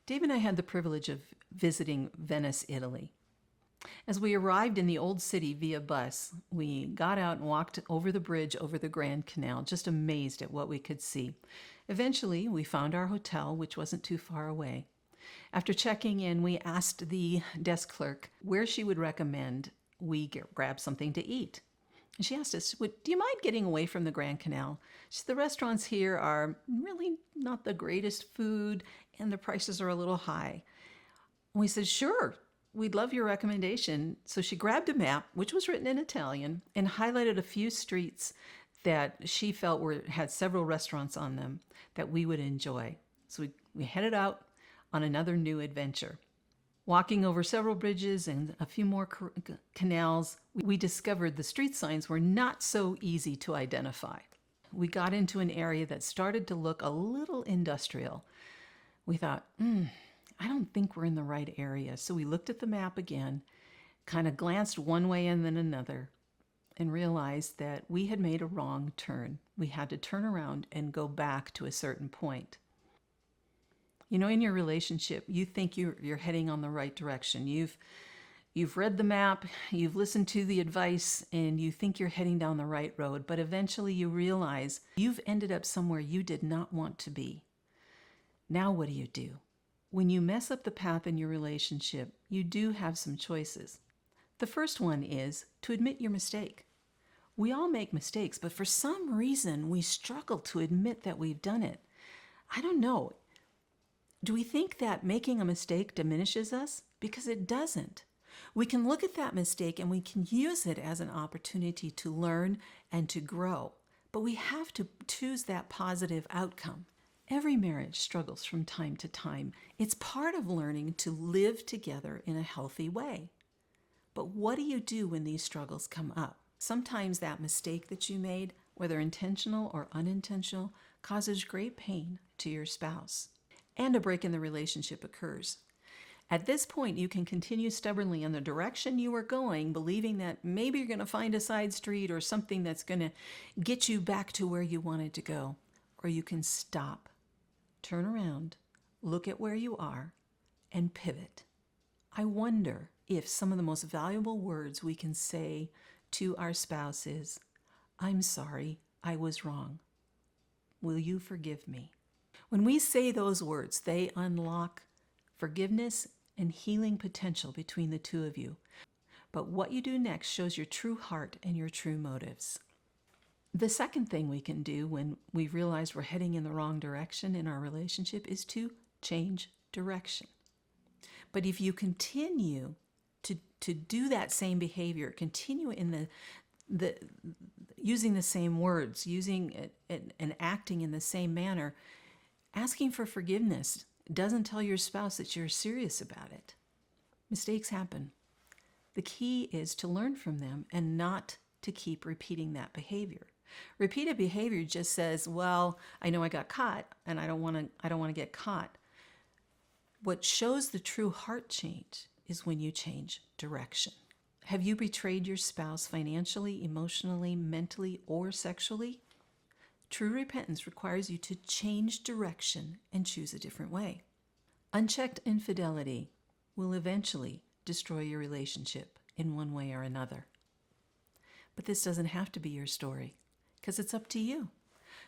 Dave and I had the privilege of visiting Venice, Italy. As we arrived in the old city via bus, we got out and walked over the bridge over the Grand Canal, just amazed at what we could see. Eventually, we found our hotel, which wasn't too far away. After checking in, we asked the desk clerk where she would recommend we grab something to eat. And she asked us, do you mind getting away from the Grand Canal? She said, the restaurants here are really not the greatest food and the prices are a little high. And we said, sure, we'd love your recommendation. So she grabbed a map, which was written in Italian, and highlighted a few streets that she felt had several restaurants on them that we would enjoy. So we headed out on another new adventure. Walking over several bridges and a few more canals, we discovered the street signs were not so easy to identify. We got into an area that started to look a little industrial. We thought, I don't think we're in the right area. So we looked at the map again, kind of glanced one way and then another, and realized that we had made a wrong turn. We had to turn around and go back to a certain point. You know, in your relationship, you think you're heading on the right direction. You've read the map, you've listened to the advice, and you think you're heading down the right road, but eventually you realize you've ended up somewhere you did not want to be. Now what do? When you mess up the path in your relationship, you do have some choices. The first one is to admit your mistake. We all make mistakes, but for some reason we struggle to admit that we've done it. I don't know. Do we think that making a mistake diminishes us? Because it doesn't. We can look at that mistake and we can use it as an opportunity to learn and to grow. But we have to choose that positive outcome. Every marriage struggles from time to time. It's part of learning to live together in a healthy way. But what do you do when these struggles come up? Sometimes that mistake that you made, whether intentional or unintentional, causes great pain to your spouse. And a break in the relationship occurs. At this point, you can continue stubbornly in the direction you are going, believing that maybe you're going to find a side street or something that's going to get you back to where you wanted to go. Or you can stop, turn around, look at where you are, and pivot. I wonder if some of the most valuable words we can say to our spouse is, I'm sorry, I was wrong. Will you forgive me? When we say those words, they unlock forgiveness and healing potential between the two of you. But what you do next shows your true heart and your true motives. The second thing we can do when we realize we're heading in the wrong direction in our relationship is to change direction. But if you continue to do that same behavior, continue in the using the same words, using it and acting in the same manner, asking for forgiveness doesn't tell your spouse that you're serious about it. Mistakes happen. The key is to learn from them and not to keep repeating that behavior. Repeated behavior just says, well, I know I got caught and I don't want to get caught. What shows the true heart change is when you change direction. Have you betrayed your spouse financially, emotionally, mentally, or sexually? True repentance requires you to change direction and choose a different way. Unchecked infidelity will eventually destroy your relationship in one way or another. But this doesn't have to be your story, because it's up to you.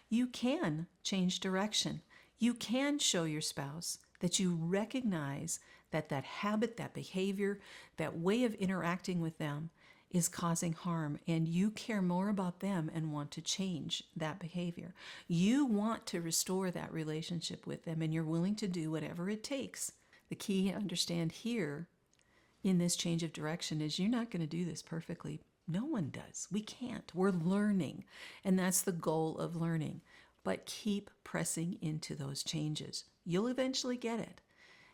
You can change direction. You can show your spouse that you recognize that habit, that behavior, that way of interacting with them is causing harm, and you care more about them and want to change that behavior. You want to restore that relationship with them, and you're willing to do whatever it takes. The key to understand here in this change of direction is you're not going to do this perfectly. No one does. We can't. We're learning, and that's the goal of learning. But keep pressing into those changes. You'll eventually get it.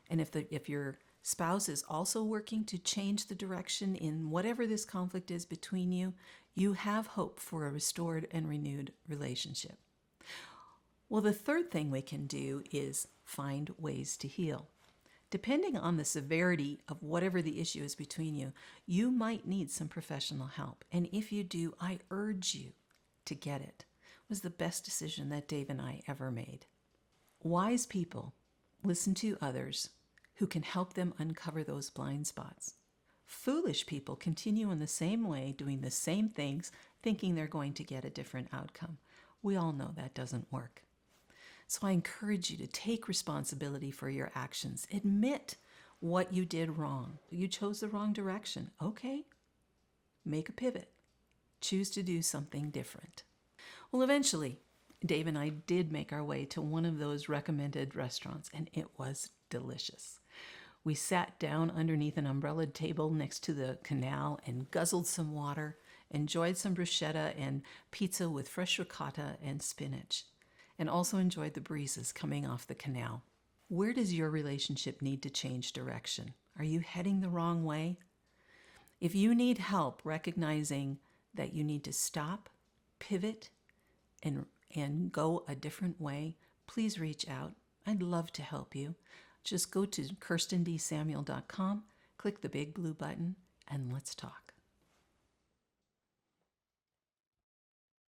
And if your spouse is also working to change the direction in whatever this conflict is between you, you have hope for a restored and renewed relationship. Well, the third thing we can do is find ways to heal. Depending on the severity of whatever the issue is between you, you might need some professional help. And if you do, I urge you to get it. It was the best decision that Dave and I ever made. Wise people listen to others who can help them uncover those blind spots. Foolish people continue in the same way, doing the same things, thinking they're going to get a different outcome. We all know that doesn't work. So I encourage you to take responsibility for your actions. Admit what you did wrong. You chose the wrong direction. Okay, make a pivot. Choose to do something different. Well, eventually, Dave and I did make our way to one of those recommended restaurants, and it was delicious. We sat down underneath an umbrella table next to the canal and guzzled some water, enjoyed some bruschetta and pizza with fresh ricotta and spinach, and also enjoyed the breezes coming off the canal. Where does your relationship need to change direction? Are you heading the wrong way? If you need help recognizing that you need to stop, pivot, and go a different way, please reach out. I'd love to help you. Just go to kirstendsamuel.com, click the big blue button, and let's talk.